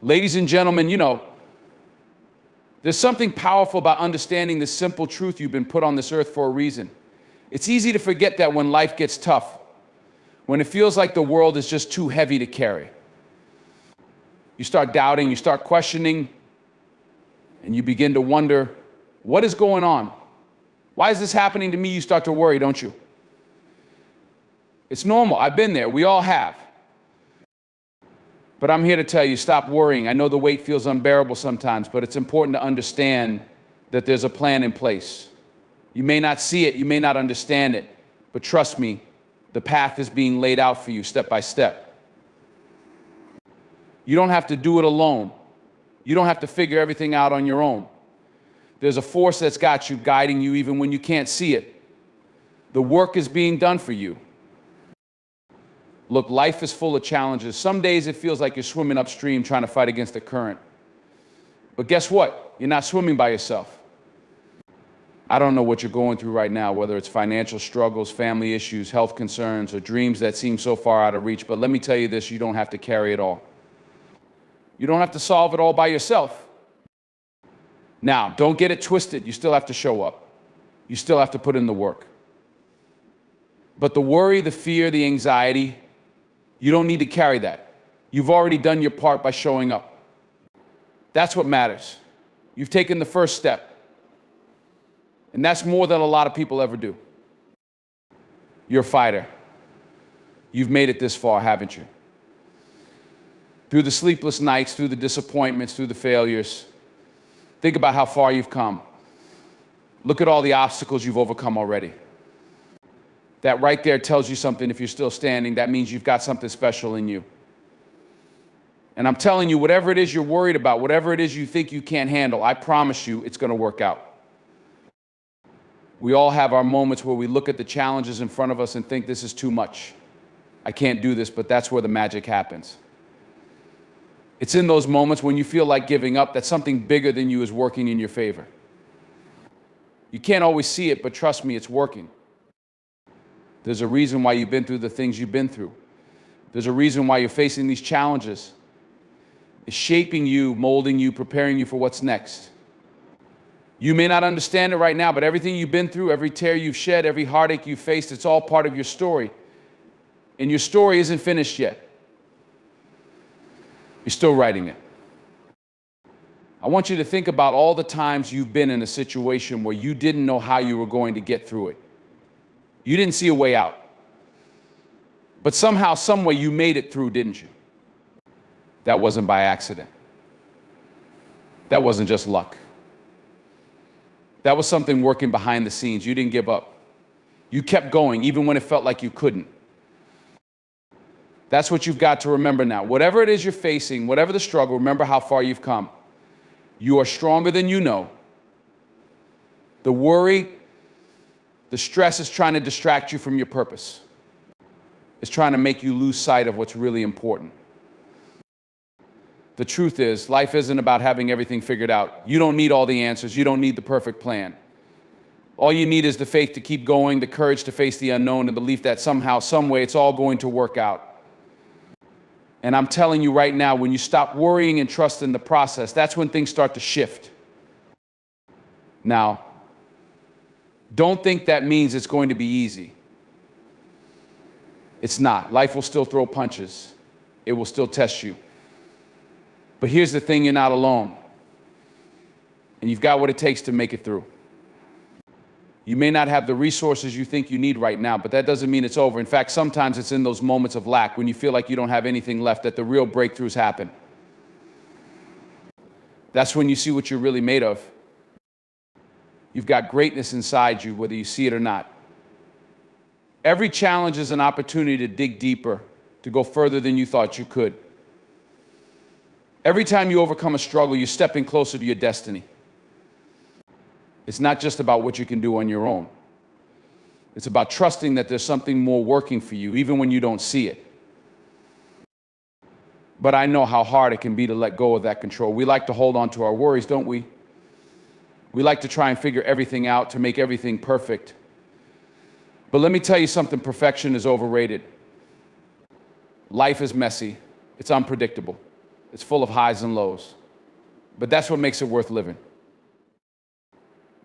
Ladies and gentlemen, there's something powerful about understanding the simple truth you've been put on this earth for a reason. It's easy to forget that when life gets tough, when it feels like the world is just too heavy to carry. You start doubting, you start questioning, and you begin to wonder, what is going on? Why is this happening to me? You start to worry, don't you? It's normal. I've been there. We all have. But I'm here to tell you, stop worrying. I know the weight feels unbearable sometimes, but it's important to understand that there's a plan in place. You may not see it, you may not understand it, but trust me, the path is being laid out for you step by step. You don't have to do it alone. You don't have to figure everything out on your own. There's a force that's got you, guiding you even when you can't see it. The work is being done for you. Look, life is full of challenges. Some days it feels like you're swimming upstream trying to fight against the current. But guess what? You're not swimming by yourself. I don't know what you're going through right now, whether it's financial struggles, family issues, health concerns, or dreams that seem so far out of reach. But let me tell you this, you don't have to carry it all. You don't have to solve it all by yourself. Now, don't get it twisted. You still have to show up. You still have to put in the work. But the worry, the fear, the anxiety, you don't need to carry that. You've already done your part by showing up. That's what matters. You've taken the first step. And that's more than a lot of people ever do. You're a fighter. You've made it this far, haven't you? Through the sleepless nights, through the disappointments, through the failures. Think about how far you've come. Look at all the obstacles you've overcome already. That right there tells you something. If you're still standing, that means you've got something special in you. And I'm telling you, whatever it is you're worried about, whatever it is you think you can't handle, I promise you it's going to work out. We all have our moments where we look at the challenges in front of us and think this is too much. I can't do this, but that's where the magic happens. It's in those moments when you feel like giving up that something bigger than you is working in your favor. You can't always see it, but trust me, it's working. There's a reason why you've been through the things you've been through. There's a reason why you're facing these challenges. It's shaping you, molding you, preparing you for what's next. You may not understand it right now, but everything you've been through, every tear you've shed, every heartache you've faced, it's all part of your story. And your story isn't finished yet. You're still writing it. I want you to think about all the times you've been in a situation where you didn't know how you were going to get through it. You didn't see a way out. But somehow, some way, you made it through, didn't you? That wasn't by accident. That wasn't just luck. That was something working behind the scenes. You didn't give up. You kept going, even when it felt like you couldn't. That's what you've got to remember now. Whatever it is you're facing, whatever the struggle, remember how far you've come. You are stronger than you know. The worry, the stress is trying to distract you from your purpose. It's trying to make you lose sight of what's really important. The truth is, life isn't about having everything figured out. You don't need all the answers. You don't need the perfect plan. All you need is the faith to keep going, the courage to face the unknown, and the belief that somehow, some way, it's all going to work out. And I'm telling you right now, when you stop worrying and trust in the process, that's when things start to shift. Now, don't think that means it's going to be easy. It's not. Life will still throw punches. It will still test you. But here's the thing, you're not alone. And you've got what it takes to make it through. You may not have the resources you think you need right now, but that doesn't mean it's over. In fact, sometimes it's in those moments of lack, when you feel like you don't have anything left, that the real breakthroughs happen. That's when you see what you're really made of. You've got greatness inside you, whether you see it or not. Every challenge is an opportunity to dig deeper, to go further than you thought you could. Every time you overcome a struggle, you're stepping closer to your destiny. It's not just about what you can do on your own. It's about trusting that there's something more working for you, even when you don't see it. But I know how hard it can be to let go of that control. We like to hold on to our worries, don't we? We like to try and figure everything out, to make everything perfect. But let me tell you something, perfection is overrated. Life is messy. It's unpredictable. It's full of highs and lows. But that's what makes it worth living.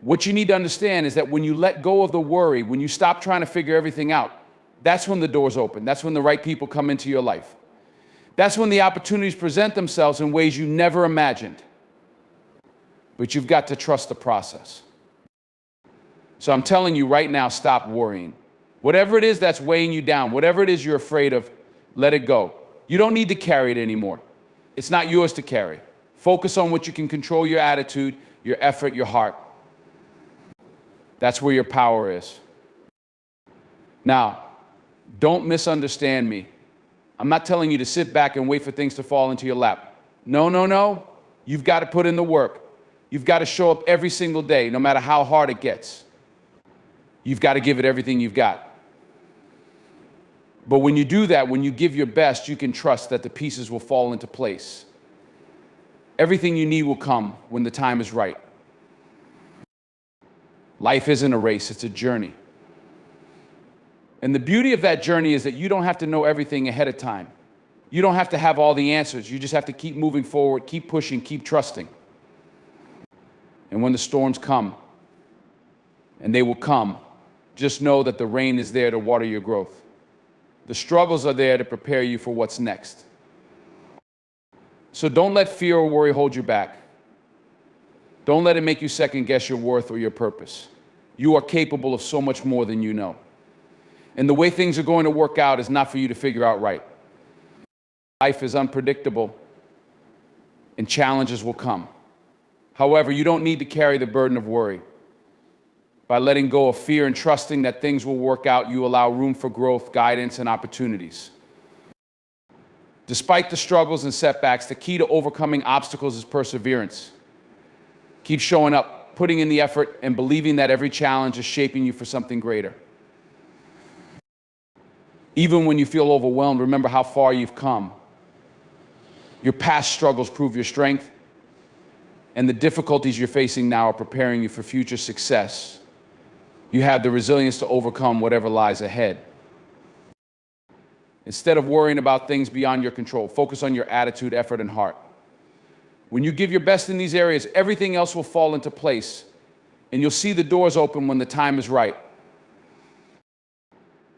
What you need to understand is that when you let go of the worry, when you stop trying to figure everything out, that's when the doors open. That's when the right people come into your life. That's when the opportunities present themselves in ways you never imagined. But you've got to trust the process. So I'm telling you right now, stop worrying. Whatever it is that's weighing you down, whatever it is you're afraid of, let it go. You don't need to carry it anymore. It's not yours to carry. Focus on what you can control: your attitude, your effort, your heart. That's where your power is. Now, don't misunderstand me. I'm not telling you to sit back and wait for things to fall into your lap. No, no, no. You've got to put in the work. You've got to show up every single day, no matter how hard it gets. You've got to give it everything you've got. But when you do that, when you give your best, you can trust that the pieces will fall into place. Everything you need will come when the time is right. Life isn't a race, it's a journey. And the beauty of that journey is that you don't have to know everything ahead of time. You don't have to have all the answers. You just have to keep moving forward, keep pushing, keep trusting. And when the storms come, and they will come, just know that the rain is there to water your growth. The struggles are there to prepare you for what's next. So don't let fear or worry hold you back. Don't let it make you second guess your worth or your purpose. You are capable of so much more than you know. And the way things are going to work out is not for you to figure out right. Life is unpredictable, and challenges will come. However, you don't need to carry the burden of worry. By letting go of fear and trusting that things will work out, you allow room for growth, guidance, and opportunities. Despite the struggles and setbacks, the key to overcoming obstacles is perseverance. Keep showing up, putting in the effort, and believing that every challenge is shaping you for something greater. Even when you feel overwhelmed, remember how far you've come. Your past struggles prove your strength, and the difficulties you're facing now are preparing you for future success. You have the resilience to overcome whatever lies ahead. Instead of worrying about things beyond your control, focus on your attitude, effort, and heart. When you give your best in these areas, everything else will fall into place, and you'll see the doors open when the time is right.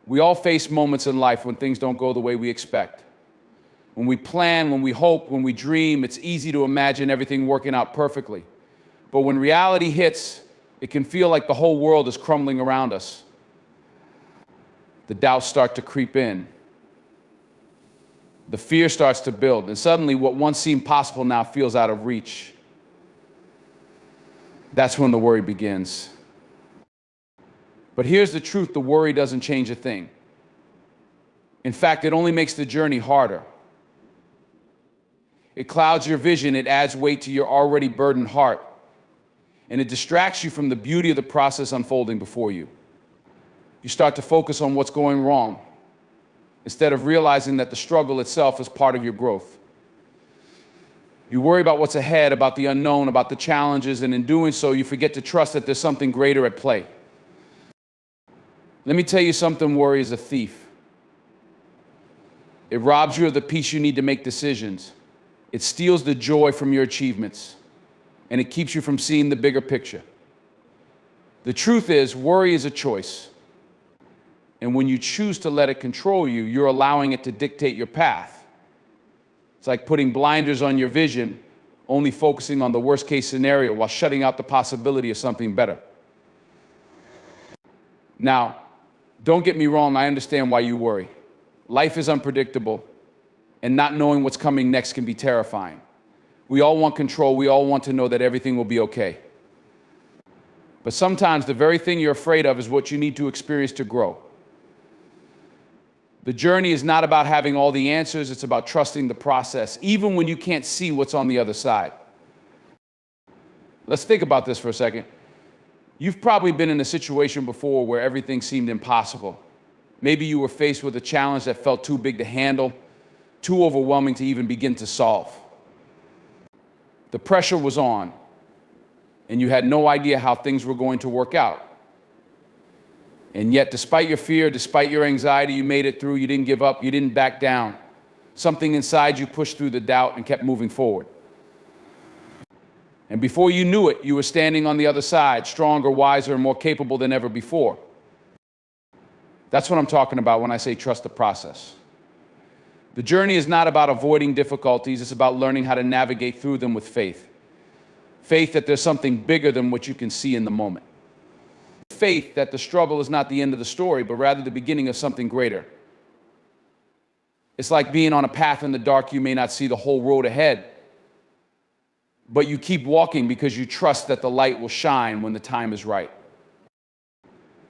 We all face moments in life when things don't go the way we expect. When we plan, when we hope, when we dream, it's easy to imagine everything working out perfectly. But when reality hits, it can feel like the whole world is crumbling around us. The doubts start to creep in. The fear starts to build, and suddenly what once seemed possible now feels out of reach. That's when the worry begins. But here's the truth: the worry doesn't change a thing. In fact, it only makes the journey harder. It clouds your vision, it adds weight to your already burdened heart, and it distracts you from the beauty of the process unfolding before you. You start to focus on what's going wrong, instead of realizing that the struggle itself is part of your growth. You worry about what's ahead, about the unknown, about the challenges, and in doing so, you forget to trust that there's something greater at play. Let me tell you something: worry is a thief. It robs you of the peace you need to make decisions. It steals the joy from your achievements, and it keeps you from seeing the bigger picture. The truth is, worry is a choice. And when you choose to let it control you, you're allowing it to dictate your path. It's like putting blinders on your vision, only focusing on the worst case scenario while shutting out the possibility of something better. Now, don't get me wrong, I understand why you worry. Life is unpredictable, and not knowing what's coming next can be terrifying. We all want control. We all want to know that everything will be okay. But sometimes the very thing you're afraid of is what you need to experience to grow. The journey is not about having all the answers. It's about trusting the process, even when you can't see what's on the other side. Let's think about this for a second. You've probably been in a situation before where everything seemed impossible. Maybe you were faced with a challenge that felt too big to handle, too overwhelming to even begin to solve. The pressure was on, and you had no idea how things were going to work out. And yet, despite your fear, despite your anxiety, you made it through. You didn't give up. You didn't back down. Something inside you pushed through the doubt and kept moving forward. And before you knew it, you were standing on the other side, stronger, wiser, and more capable than ever before. That's what I'm talking about when I say trust the process. The journey is not about avoiding difficulties, it's about learning how to navigate through them with faith. Faith that there's something bigger than what you can see in the moment. Faith that the struggle is not the end of the story, but rather the beginning of something greater. It's like being on a path in the dark. You may not see the whole road ahead, but you keep walking because you trust that the light will shine when the time is right.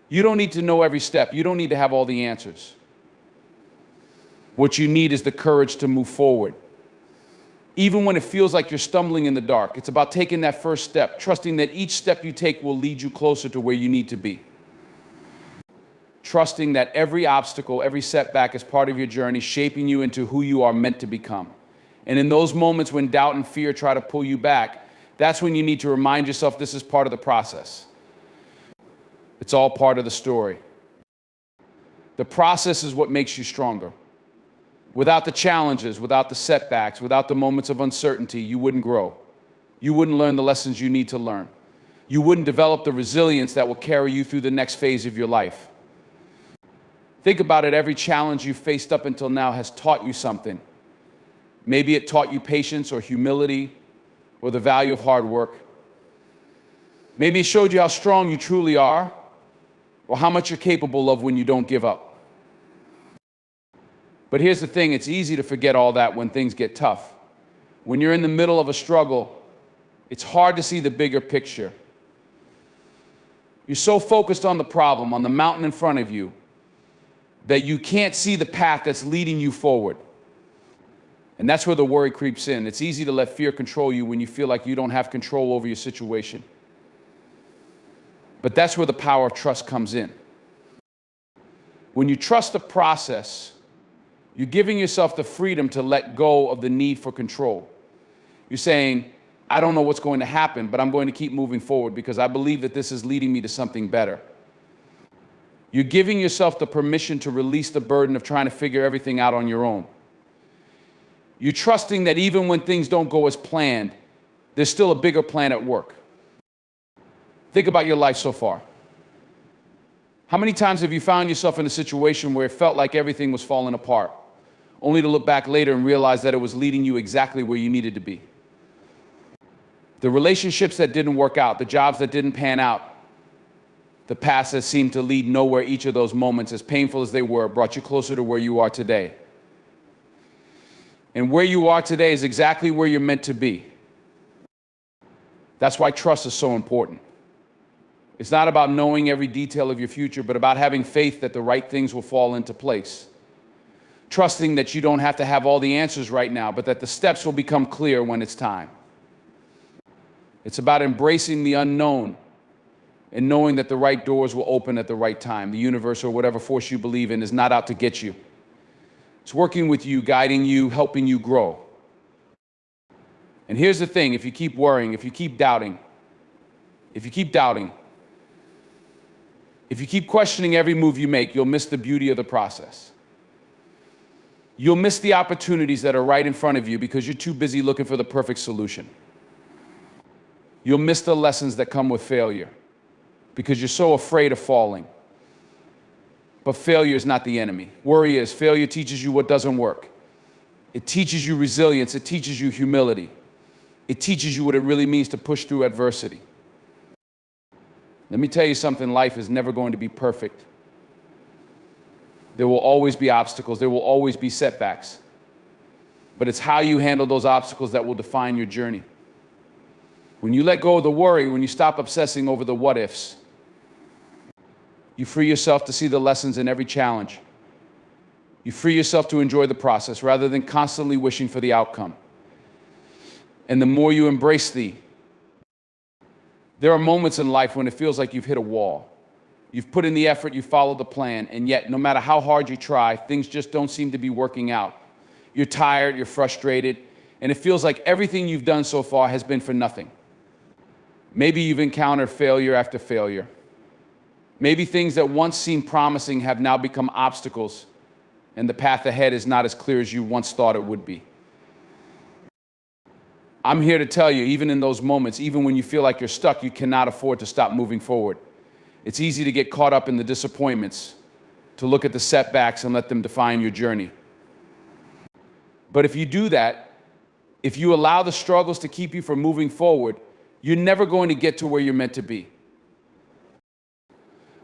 You don't need to know every step. You don't need to have all the answers. What you need is the courage to move forward. Even when it feels like you're stumbling in the dark, it's about taking that first step, trusting that each step you take will lead you closer to where you need to be. Trusting that every obstacle, every setback is part of your journey, shaping you into who you are meant to become. And in those moments when doubt and fear try to pull you back, that's when you need to remind yourself this is part of the process. It's all part of the story. The process is what makes you stronger. Without the challenges, without the setbacks, without the moments of uncertainty, you wouldn't grow. You wouldn't learn the lessons you need to learn. You wouldn't develop the resilience that will carry you through the next phase of your life. Think about it, every challenge you've faced up until now has taught you something. Maybe it taught you patience or humility or the value of hard work. Maybe it showed you how strong you truly are or how much you're capable of when you don't give up. But here's the thing, it's easy to forget all that when things get tough. When you're in the middle of a struggle, it's hard to see the bigger picture. You're so focused on the problem, on the mountain in front of you, that you can't see the path that's leading you forward. And that's where the worry creeps in. It's easy to let fear control you when you feel like you don't have control over your situation. But that's where the power of trust comes in. When you trust the process, you're giving yourself the freedom to let go of the need for control. You're saying, I don't know what's going to happen, but I'm going to keep moving forward because I believe that this is leading me to something better. You're giving yourself the permission to release the burden of trying to figure everything out on your own. You're trusting that even when things don't go as planned, there's still a bigger plan at work. Think about your life so far. How many times have you found yourself in a situation where it felt like everything was falling apart, only to look back later and realize that it was leading you exactly where you needed to be? The relationships that didn't work out, the jobs that didn't pan out, the paths that seemed to lead nowhere, each of those moments, as painful as they were, brought you closer to where you are today. And where you are today is exactly where you're meant to be. That's why trust is so important. It's not about knowing every detail of your future, but about having faith that the right things will fall into place. Trusting that you don't have to have all the answers right now, but that the steps will become clear when it's time. It's about embracing the unknown and knowing that the right doors will open at the right time. The universe or whatever force you believe in is not out to get you. It's working with you, guiding you, helping you grow. And here's the thing, if you keep worrying, if you keep doubting, if you keep questioning every move you make, you'll miss the beauty of the process. You'll miss the opportunities that are right in front of you because you're too busy looking for the perfect solution. You'll miss the lessons that come with failure because you're so afraid of falling. But failure is not the enemy. Worry is. Failure teaches you what doesn't work. It teaches you resilience. It teaches you humility. It teaches you what it really means to push through adversity. Let me tell you something, life is never going to be perfect. There will always be obstacles. There will always be setbacks. But it's how you handle those obstacles that will define your journey. When you let go of the worry, when you stop obsessing over the what ifs, you free yourself to see the lessons in every challenge. You free yourself to enjoy the process rather than constantly wishing for the outcome. And the more you embrace there are moments in life when it feels like you've hit a wall. You've put in the effort, you followed the plan, and yet no matter how hard you try, things just don't seem to be working out. You're tired, you're frustrated, and it feels like everything you've done so far has been for nothing. Maybe you've encountered failure after failure. Maybe things that once seemed promising have now become obstacles and the path ahead is not as clear as you once thought it would be. I'm here to tell you, even in those moments, even when you feel like you're stuck, you cannot afford to stop moving forward. It's easy to get caught up in the disappointments, to look at the setbacks and let them define your journey. But if you do that, if you allow the struggles to keep you from moving forward, you're never going to get to where you're meant to be.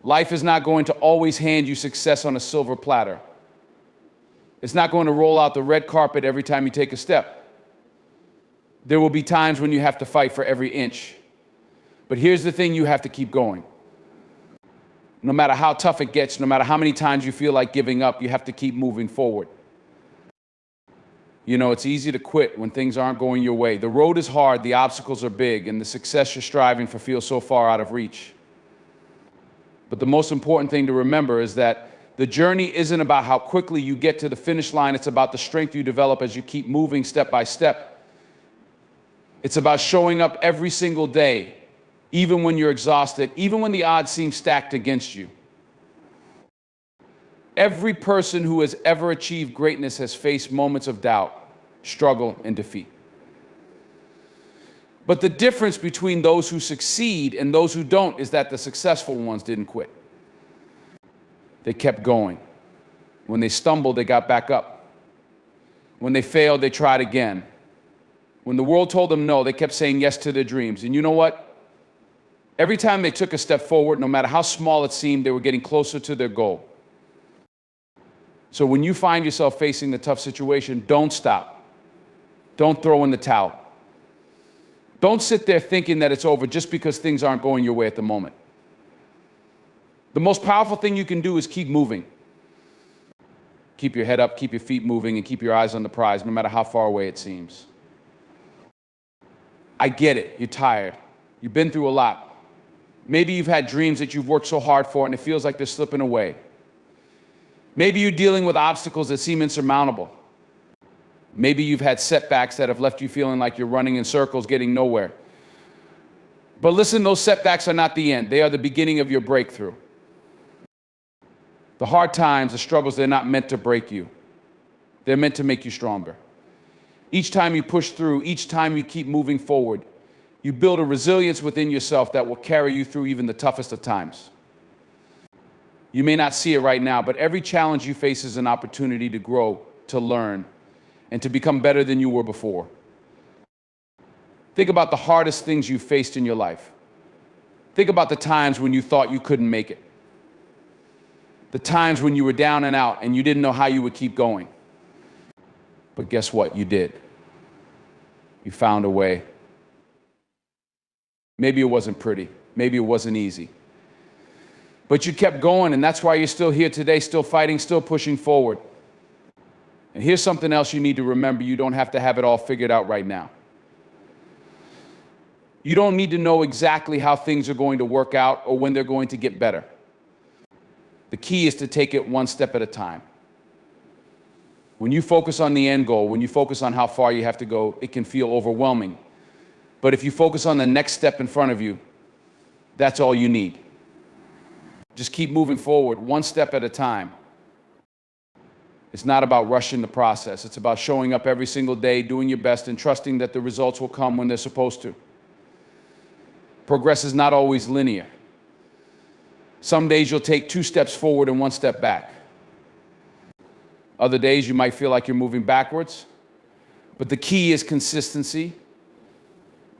Life is not going to always hand you success on a silver platter. It's not going to roll out the red carpet every time you take a step. There will be times when you have to fight for every inch. But here's the thing, you have to keep going. No matter how tough it gets, no matter how many times you feel like giving up, you have to keep moving forward. You know, it's easy to quit when things aren't going your way. The road is hard, the obstacles are big, and the success you're striving for feels so far out of reach. But the most important thing to remember is that the journey isn't about how quickly you get to the finish line. It's about the strength you develop as you keep moving step by step. It's about showing up every single day, even when you're exhausted, even when the odds seem stacked against you. Every person who has ever achieved greatness has faced moments of doubt, struggle, and defeat. But the difference between those who succeed and those who don't is that the successful ones didn't quit. They kept going. When they stumbled, they got back up. When they failed, they tried again. When the world told them no, they kept saying yes to their dreams. And you know what? Every time they took a step forward, no matter how small it seemed, they were getting closer to their goal. So when you find yourself facing a tough situation, don't stop. Don't throw in the towel. Don't sit there thinking that it's over just because things aren't going your way at the moment. The most powerful thing you can do is keep moving. Keep your head up, keep your feet moving, and keep your eyes on the prize, no matter how far away it seems. I get it. You're tired. You've been through a lot. Maybe you've had dreams that you've worked so hard for and it feels like they're slipping away. Maybe you're dealing with obstacles that seem insurmountable. Maybe you've had setbacks that have left you feeling like you're running in circles, getting nowhere. But listen, those setbacks are not the end. They are the beginning of your breakthrough. The hard times, the struggles, they're not meant to break you. They're meant to make you stronger. Each time you push through, each time you keep moving forward, you build a resilience within yourself that will carry you through even the toughest of times. You may not see it right now, but every challenge you face is an opportunity to grow, to learn, and to become better than you were before. Think about the hardest things you've faced in your life. Think about the times when you thought you couldn't make it. The times when you were down and out and you didn't know how you would keep going. But guess what? You did. You found a way. Maybe it wasn't pretty. Maybe it wasn't easy. But you kept going, and that's why you're still here today, still fighting, still pushing forward. And here's something else you need to remember. You don't have to have it all figured out right now. You don't need to know exactly how things are going to work out or when they're going to get better. The key is to take it one step at a time. When you focus on the end goal, when you focus on how far you have to go, it can feel overwhelming. But if you focus on the next step in front of you, that's all you need. Just keep moving forward, one step at a time. It's not about rushing the process. It's about showing up every single day, doing your best, and trusting that the results will come when they're supposed to. Progress is not always linear. Some days you'll take 2 steps forward and 1 step back. Other days you might feel like you're moving backwards. But the key is consistency.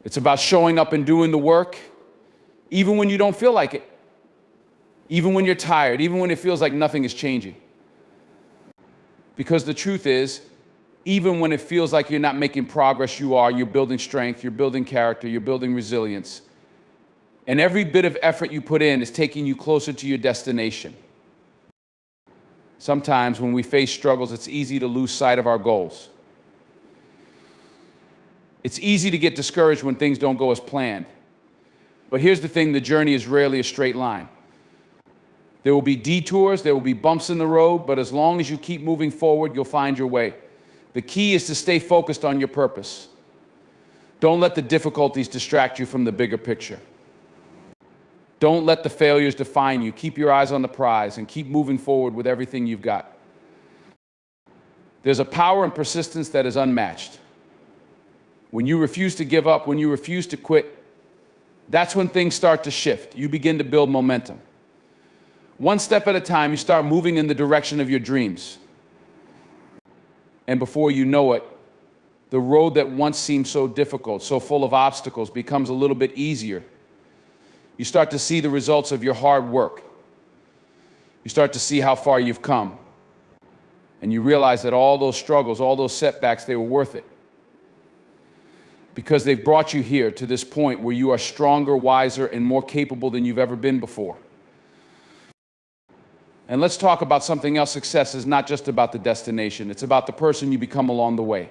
It's about showing up and doing the work, even when you don't feel like it. Even when you're tired, even when it feels like nothing is changing. Because the truth is, even when it feels like you're not making progress, you're building strength, you're building character, you're building resilience. And every bit of effort you put in is taking you closer to your destination. Sometimes when we face struggles, it's easy to lose sight of our goals. It's easy to get discouraged when things don't go as planned. But here's the thing, the journey is rarely a straight line. There will be detours, there will be bumps in the road, but as long as you keep moving forward, you'll find your way. The key is to stay focused on your purpose. Don't let the difficulties distract you from the bigger picture. Don't let the failures define you. Keep your eyes on the prize and keep moving forward with everything you've got. There's a power and persistence that is unmatched. When you refuse to give up, when you refuse to quit, that's when things start to shift. You begin to build momentum. One step at a time, you start moving in the direction of your dreams. And before you know it, the road that once seemed so difficult, so full of obstacles, becomes a little bit easier. You start to see the results of your hard work. You start to see how far you've come. And you realize that all those struggles, all those setbacks, they were worth it. Because they've brought you here to this point where you are stronger, wiser, and more capable than you've ever been before. And let's talk about something else. Success is not just about the destination. It's about the person you become along the way.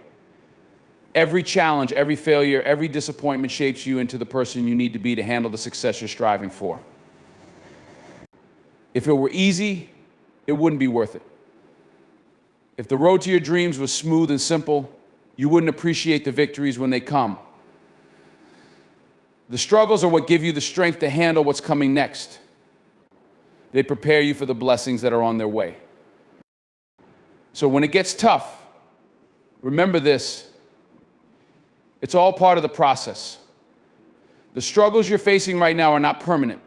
Every challenge, every failure, every disappointment shapes you into the person you need to be to handle the success you're striving for. If it were easy, it wouldn't be worth it. If the road to your dreams was smooth and simple, you wouldn't appreciate the victories when they come. The struggles are what give you the strength to handle what's coming next. They prepare you for the blessings that are on their way. So when it gets tough, remember this: it's all part of the process. The struggles you're facing right now are not permanent.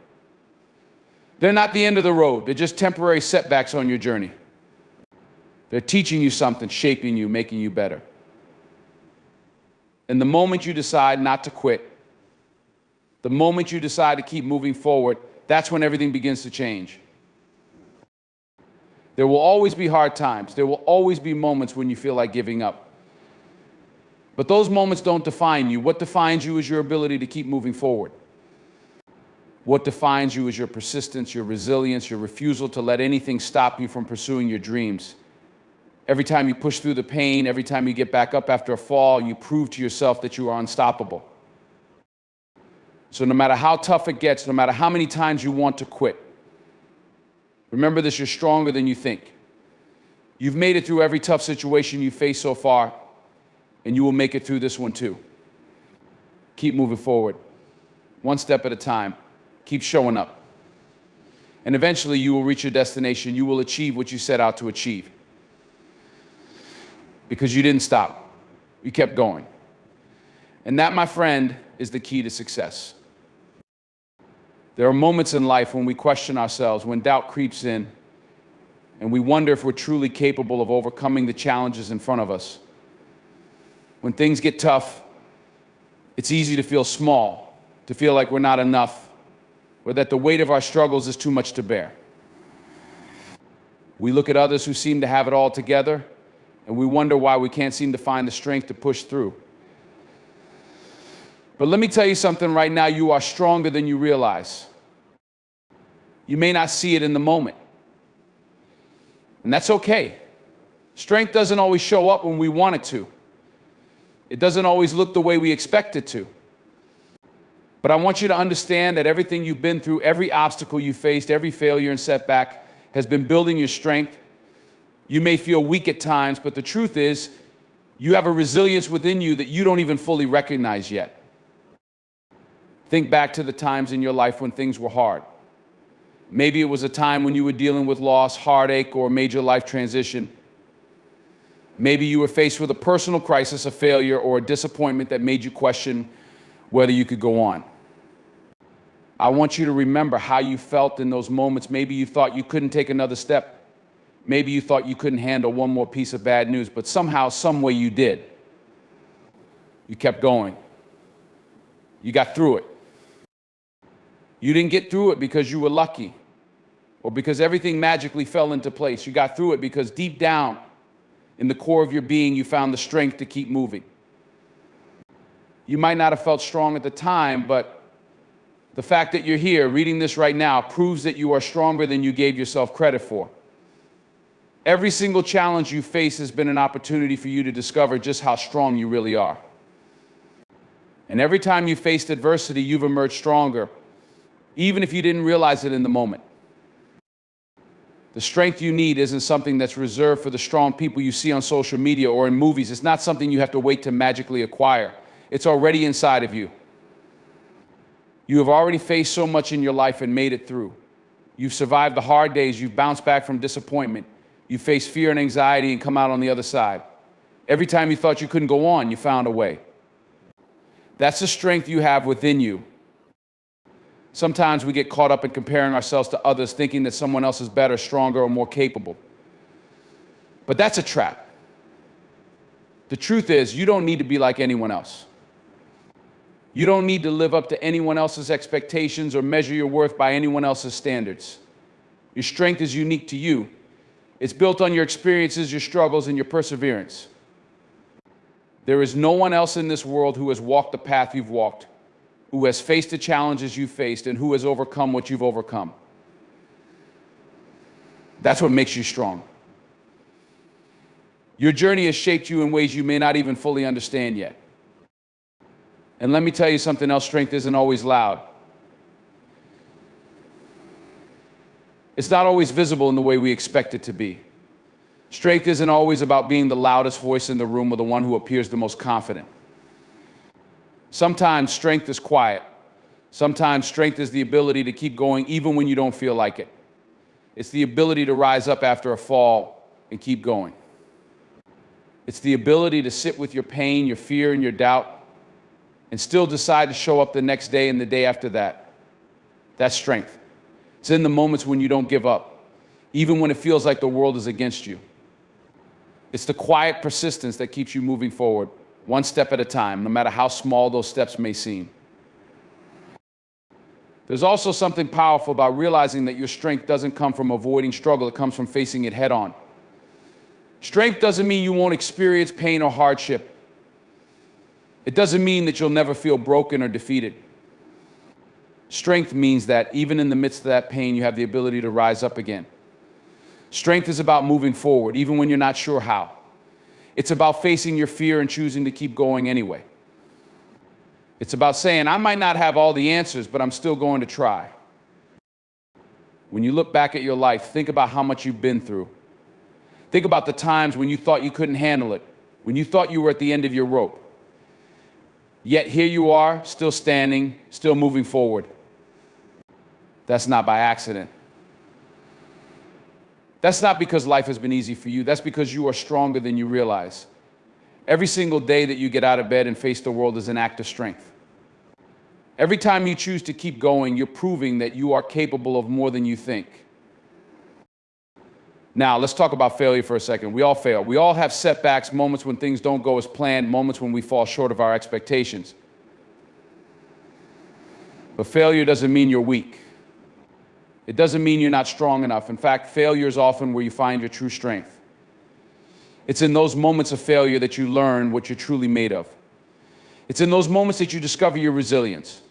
They're not the end of the road. They're just temporary setbacks on your journey. They're teaching you something, shaping you, making you better. And the moment you decide not to quit, the moment you decide to keep moving forward, that's when everything begins to change. There will always be hard times. There will always be moments when you feel like giving up. But those moments don't define you. What defines you is your ability to keep moving forward. What defines you is your persistence, your resilience, your refusal to let anything stop you from pursuing your dreams. Every time you push through the pain, every time you get back up after a fall, you prove to yourself that you are unstoppable. So no matter how tough it gets, no matter how many times you want to quit, remember this: you're stronger than you think. You've made it through every tough situation you faced so far, and you will make it through this one too. Keep moving forward, one step at a time. Keep showing up. And eventually you will reach your destination. You will achieve what you set out to achieve. Because you didn't stop. You kept going. And that, my friend, is the key to success. There are moments in life when we question ourselves, when doubt creeps in, and we wonder if we're truly capable of overcoming the challenges in front of us. When things get tough, it's easy to feel small, to feel like we're not enough, or that the weight of our struggles is too much to bear. We look at others who seem to have it all together, and we wonder why we can't seem to find the strength to push through. But let me tell you something right now: you are stronger than you realize. You may not see it in the moment, and that's okay. Strength doesn't always show up when we want it to. It doesn't always look the way we expect it to. But I want you to understand that everything you've been through, every obstacle you faced, every failure and setback has been building your strength. You may feel weak at times, but the truth is, you have a resilience within you that you don't even fully recognize yet. Think back to the times in your life when things were hard. Maybe it was a time when you were dealing with loss, heartache, or a major life transition. Maybe you were faced with a personal crisis, a failure, or a disappointment that made you question whether you could go on. I want you to remember how you felt in those moments. Maybe you thought you couldn't take another step. Maybe you thought you couldn't handle one more piece of bad news, but somehow, some way you did. You kept going. You got through it. You didn't get through it because you were lucky or because everything magically fell into place. You got through it because deep down in the core of your being, you found the strength to keep moving. You might not have felt strong at the time, but the fact that you're here reading this right now proves that you are stronger than you gave yourself credit for. Every single challenge you face has been an opportunity for you to discover just how strong you really are. And every time you faced adversity, you've emerged stronger, even if you didn't realize it in the moment. The strength you need isn't something that's reserved for the strong people you see on social media or in movies. It's not something you have to wait to magically acquire. It's already inside of you. You have already faced so much in your life and made it through. You've survived the hard days. You've bounced back from disappointment. you faced fear and anxiety and come out on the other side. Every time you thought you couldn't go on, you found a way. That's the strength you have within you. Sometimes we get caught up in comparing ourselves to others, thinking that someone else is better, stronger, or more capable. But that's a trap. The truth is, you don't need to be like anyone else. You don't need to live up to anyone else's expectations or measure your worth by anyone else's standards. Your strength is unique to you. It's built on your experiences, your struggles, and your perseverance. There is no one else in this world who has walked the path you've walked, who has faced the challenges you've faced, and who has overcome what you've overcome. That's what makes you strong. Your journey has shaped you in ways you may not even fully understand yet. And let me tell you something else, strength isn't always loud. It's not always visible in the way we expect it to be. Strength isn't always about being the loudest voice in the room or the one who appears the most confident. Sometimes strength is quiet. Sometimes strength is the ability to keep going even when you don't feel like it. It's the ability to rise up after a fall and keep going. It's the ability to sit with your pain, your fear, and your doubt and still decide to show up the next day and the day after that. That's strength. It's in the moments when you don't give up, even when it feels like the world is against you. It's the quiet persistence that keeps you moving forward, one step at a time, no matter how small those steps may seem. There's also something powerful about realizing that your strength doesn't come from avoiding struggle, it comes from facing it head on. Strength doesn't mean you won't experience pain or hardship. It doesn't mean that you'll never feel broken or defeated. Strength means that even in the midst of that pain, you have the ability to rise up again. Strength is about moving forward, even when you're not sure how. It's about facing your fear and choosing to keep going anyway. It's about saying, I might not have all the answers, but I'm still going to try. When you look back at your life, think about how much you've been through. Think about the times when you thought you couldn't handle it, when you thought you were at the end of your rope. Yet here you are, still standing, still moving forward. That's not by accident. That's not because life has been easy for you. That's because you are stronger than you realize. Every single day that you get out of bed and face the world is an act of strength. Every time you choose to keep going, you're proving that you are capable of more than you think. Now, let's talk about failure for a second. We all fail. We all have setbacks, moments when things don't go as planned, moments when we fall short of our expectations. But failure doesn't mean you're weak. It doesn't mean you're not strong enough. In fact, failure is often where you find your true strength. It's in those moments of failure that you learn what you're truly made of. It's in those moments that you discover your resilience.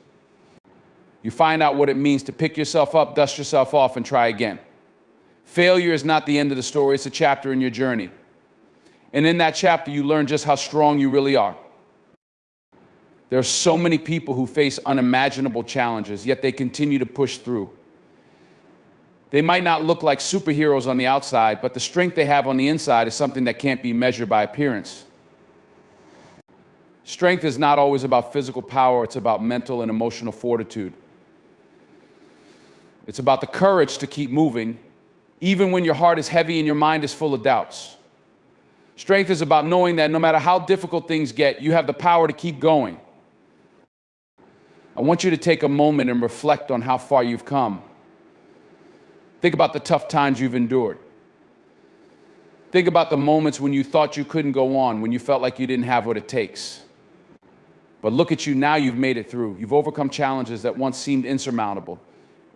You find out what it means to pick yourself up, dust yourself off, and try again. Failure is not the end of the story, it's a chapter in your journey. And in that chapter, you learn just how strong you really are. There are so many people who face unimaginable challenges, yet they continue to push through. They might not look like superheroes on the outside, but the strength they have on the inside is something that can't be measured by appearance. Strength is not always about physical power, it's about mental and emotional fortitude. It's about the courage to keep moving, even when your heart is heavy and your mind is full of doubts. Strength is about knowing that no matter how difficult things get, you have the power to keep going. I want you to take a moment and reflect on how far you've come. Think about the tough times you've endured. Think about the moments when you thought you couldn't go on, when you felt like you didn't have what it takes. But look at you now, you've made it through. You've overcome challenges that once seemed insurmountable.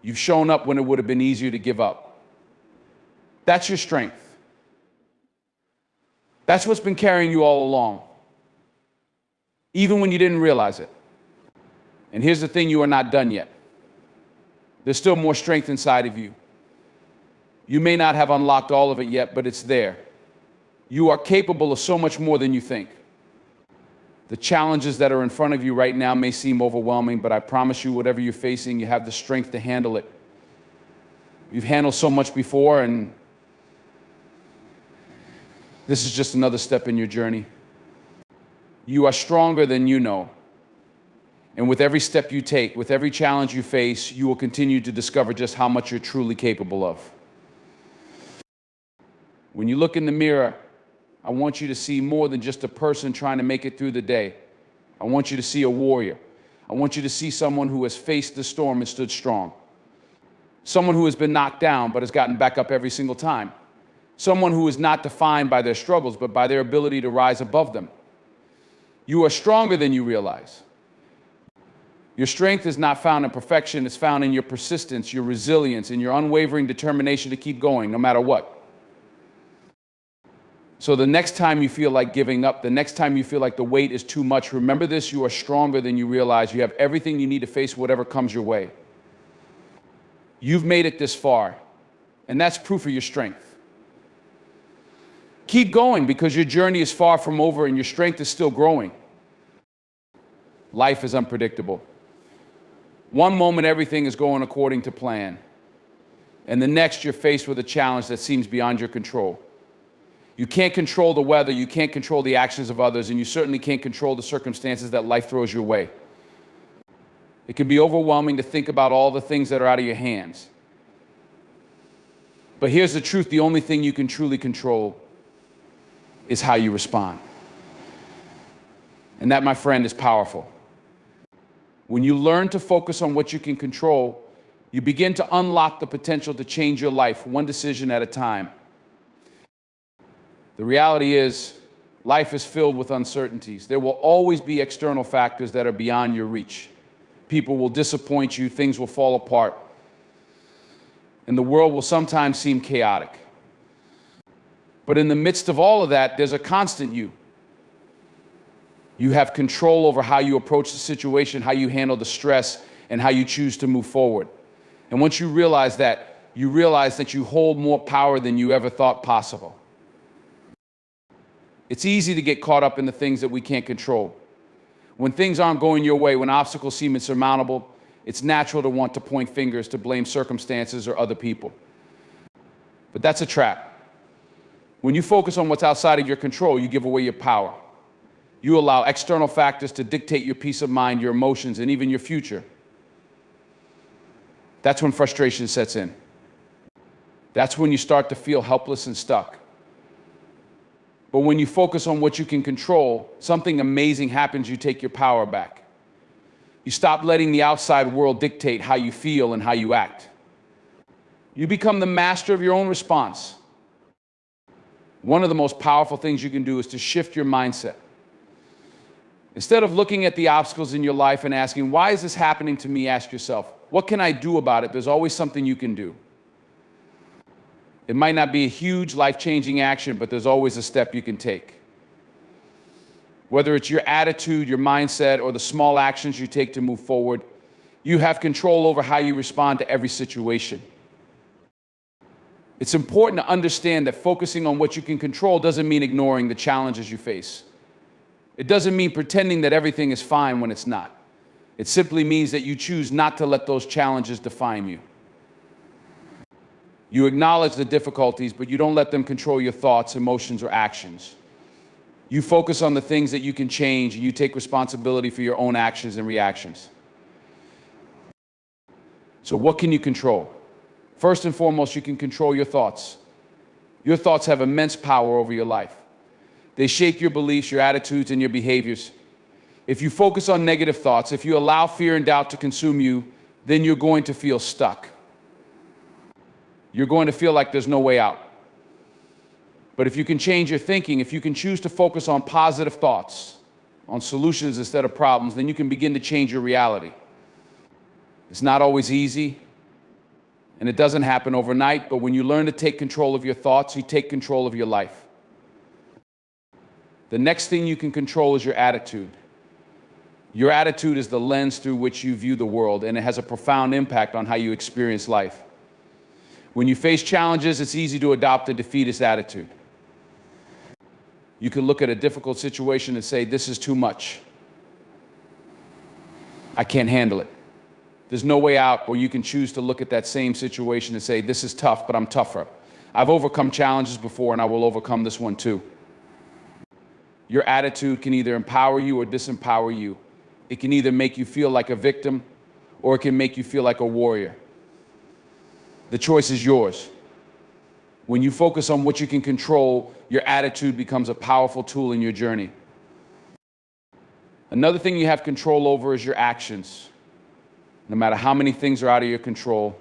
You've shown up when it would have been easier to give up. That's your strength. That's what's been carrying you all along, even when you didn't realize it. And here's the thing, you are not done yet. There's still more strength inside of you. You may not have unlocked all of it yet, but it's there. You are capable of so much more than you think. The challenges that are in front of you right now may seem overwhelming, but I promise you, whatever you're facing, you have the strength to handle it. You've handled so much before, and this is just another step in your journey. You are stronger than you know. And with every step you take, with every challenge you face, you will continue to discover just how much you're truly capable of. When you look in the mirror, I want you to see more than just a person trying to make it through the day. I want you to see a warrior. I want you to see someone who has faced the storm and stood strong. Someone who has been knocked down but has gotten back up every single time. Someone who is not defined by their struggles but by their ability to rise above them. You are stronger than you realize. Your strength is not found in perfection, it's found in your persistence, your resilience, and your unwavering determination to keep going no matter what. So the next time you feel like giving up, the next time you feel like the weight is too much, remember this: you are stronger than you realize. You have everything you need to face whatever comes your way. You've made it this far, and that's proof of your strength. Keep going, because your journey is far from over and your strength is still growing. Life is unpredictable. One moment everything is going according to plan, and the next you're faced with a challenge that seems beyond your control. You can't control the weather, you can't control the actions of others, and you certainly can't control the circumstances that life throws your way. It can be overwhelming to think about all the things that are out of your hands. But here's the truth: the only thing you can truly control is how you respond. And that, my friend, is powerful. When you learn to focus on what you can control, you begin to unlock the potential to change your life one decision at a time. The reality is, life is filled with uncertainties. There will always be external factors that are beyond your reach. People will disappoint you, things will fall apart, and the world will sometimes seem chaotic. But in the midst of all of that, there's a constant you. You have control over how you approach the situation, how you handle the stress, and how you choose to move forward. And once you realize that, you hold more power than you ever thought possible. It's easy to get caught up in the things that we can't control. When things aren't going your way, when obstacles seem insurmountable, it's natural to want to point fingers, to blame circumstances or other people. But that's a trap. When you focus on what's outside of your control, you give away your power. You allow external factors to dictate your peace of mind, your emotions, and even your future. That's when frustration sets in. That's when you start to feel helpless and stuck. But when you focus on what you can control, something amazing happens. You take your power back. You stop letting the outside world dictate how you feel and how you act. You become the master of your own response. One of the most powerful things you can do is to shift your mindset. Instead of looking at the obstacles in your life and asking, why is this happening to me? Ask yourself, what can I do about it? There's always something you can do. It might not be a huge life-changing action, but there's always a step you can take. Whether it's your attitude, your mindset, or the small actions you take to move forward, you have control over how you respond to every situation. It's important to understand that focusing on what you can control doesn't mean ignoring the challenges you face. It doesn't mean pretending that everything is fine when it's not. It simply means that you choose not to let those challenges define you. You acknowledge the difficulties, but you don't let them control your thoughts, emotions, or actions. You focus on the things that you can change, and you take responsibility for your own actions and reactions. So what can you control? First and foremost, you can control your thoughts. Your thoughts have immense power over your life. They shape your beliefs, your attitudes, and your behaviors. If you focus on negative thoughts, if you allow fear and doubt to consume you, then you're going to feel stuck. You're going to feel like there's no way out. But if you can change your thinking, if you can choose to focus on positive thoughts, on solutions instead of problems, then you can begin to change your reality. It's not always easy, and it doesn't happen overnight, but when you learn to take control of your thoughts, you take control of your life. The next thing you can control is your attitude. Your attitude is the lens through which you view the world, and it has a profound impact on how you experience life. When you face challenges, it's easy to adopt a defeatist attitude. You can look at a difficult situation and say, this is too much. I can't handle it. There's no way out. Or you can choose to look at that same situation and say, this is tough, but I'm tougher. I've overcome challenges before, and I will overcome this one too. Your attitude can either empower you or disempower you. It can either make you feel like a victim, or it can make you feel like a warrior. The choice is yours. When you focus on what you can control, your attitude becomes a powerful tool in your journey. Another thing you have control over is your actions. No matter how many things are out of your control,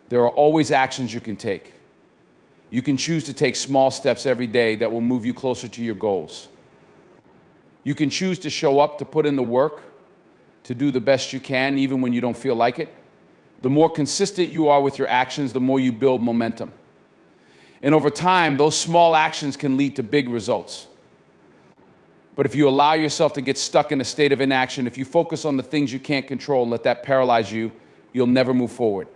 there are always actions you can take. You can choose to take small steps every day that will move you closer to your goals. You can choose to show up, to put in the work, to do the best you can, even when you don't feel like it. The more consistent you are with your actions, the more you build momentum. And over time, those small actions can lead to big results. But if you allow yourself to get stuck in a state of inaction, if you focus on the things you can't control and let that paralyze you, you'll never move forward.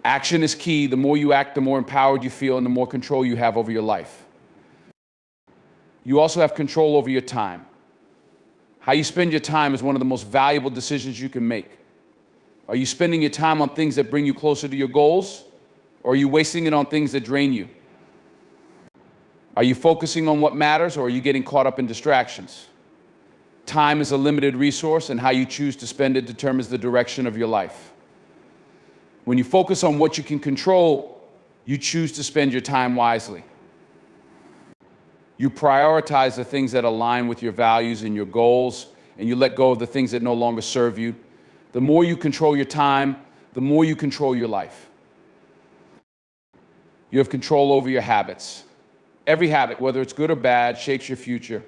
Action is key. The more you act, the more empowered you feel and the more control you have over your life. You also have control over your time. How you spend your time is one of the most valuable decisions you can make. Are you spending your time on things that bring you closer to your goals? Or are you wasting it on things that drain you? Are you focusing on what matters, or are you getting caught up in distractions? Time is a limited resource, and how you choose to spend it determines the direction of your life. When you focus on what you can control, you choose to spend your time wisely. You prioritize the things that align with your values and your goals, and you let go of the things that no longer serve you. The more you control your time, the more you control your life. You have control over your habits. Every habit, whether it's good or bad, shapes your future.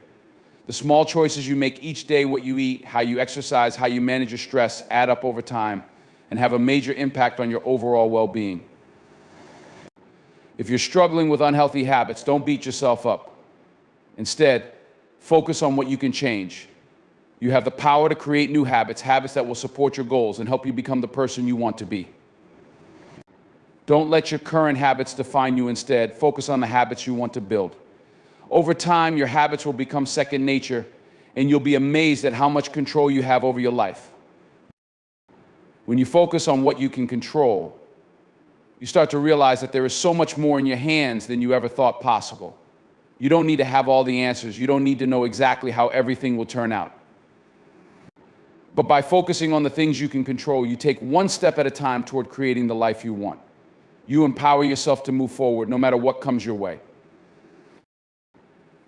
The small choices you make each day, what you eat, how you exercise, how you manage your stress, add up over time and have a major impact on your overall well-being. If you're struggling with unhealthy habits, don't beat yourself up. Instead, focus on what you can change. You have the power to create new habits, habits that will support your goals and help you become the person you want to be. Don't let your current habits define you. Instead, focus on the habits you want to build. Over time, your habits will become second nature, and you'll be amazed at how much control you have over your life. When you focus on what you can control, you start to realize that there is so much more in your hands than you ever thought possible. You don't need to have all the answers. You don't need to know exactly how everything will turn out. But by focusing on the things you can control, you take one step at a time toward creating the life you want. You empower yourself to move forward no matter what comes your way.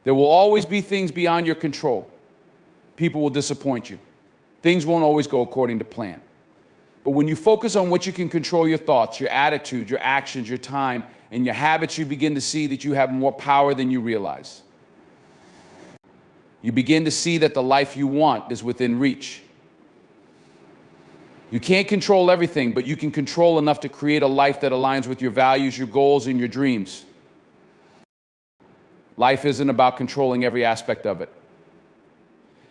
There will always be things beyond your control. People will disappoint you. Things won't always go according to plan. But when you focus on what you can control, your thoughts, your attitude, your actions, your time, and your habits, you begin to see that you have more power than you realize. You begin to see that the life you want is within reach. You can't control everything, but you can control enough to create a life that aligns with your values, your goals, and your dreams. Life isn't about controlling every aspect of it.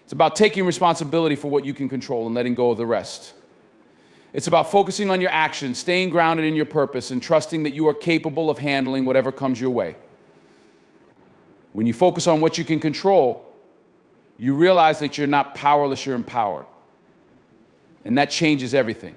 It's about taking responsibility for what you can control and letting go of the rest. It's about focusing on your actions, staying grounded in your purpose, and trusting that you are capable of handling whatever comes your way. When you focus on what you can control, you realize that you're not powerless, you're empowered. And that changes everything.